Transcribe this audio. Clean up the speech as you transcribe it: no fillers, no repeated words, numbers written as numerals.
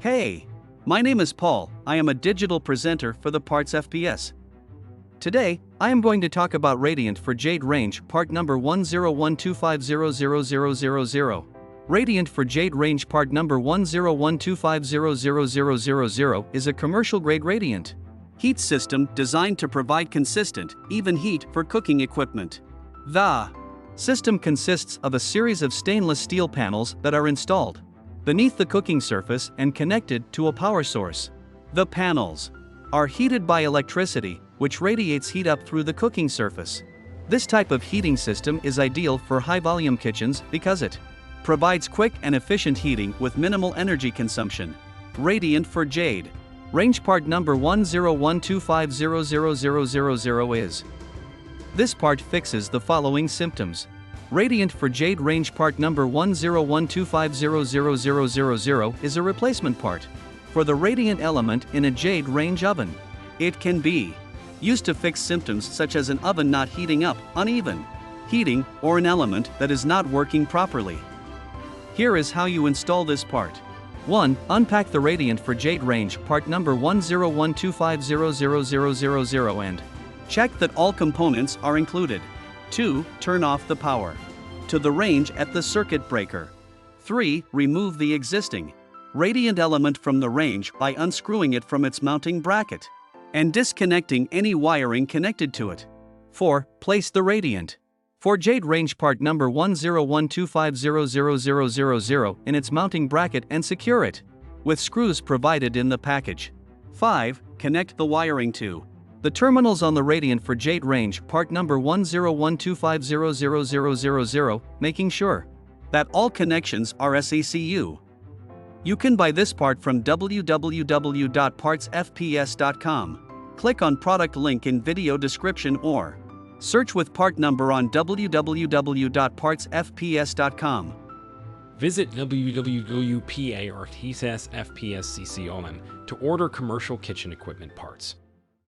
Hey, my name is Paul. I am a digital presenter for the PartsFPS. Today, I am going to talk about Radiant for Jade Range part number 10125000000. Radiant for Jade Range part number 10125000000 is a commercial-grade radiant heat system designed to provide consistent, even heat for cooking equipment. The system consists of a series of stainless steel panels that are installed beneath the cooking surface and connected to a power source. The panels are heated by electricity, which radiates heat up through the cooking surface. This type of heating system is ideal for high-volume kitchens because it provides quick and efficient heating with minimal energy consumption. Radiant for Jade Range part number 10125000000 is. This part fixes the following symptoms. Radiant for Jade Range part number 10125000000 is a replacement part for the radiant element in a Jade Range oven. It can be used to fix symptoms such as an oven not heating up, uneven heating, or an element that is not working properly. Here is how you install this part. 1. Unpack the Radiant for Jade Range part number 10125000000 and check that all components are included. 2. Turn off the power to the range at the circuit breaker. 3. Remove the existing radiant element from the range by unscrewing it from its mounting bracket and disconnecting any wiring connected to it. 4. Place the Radiant for Jade Range part number 10125000000 in its mounting bracket and secure it with screws provided in the package. 5. Connect the wiring to the terminals on the Radiant for Jade Range part number 10125000000, making sure that all connections are SECU. You can buy this part from www.PartsFPS.com. Click on product link in video description or search with part number on www.PartsFPS.com. Visit www.PartsFPS.com to order commercial kitchen equipment parts.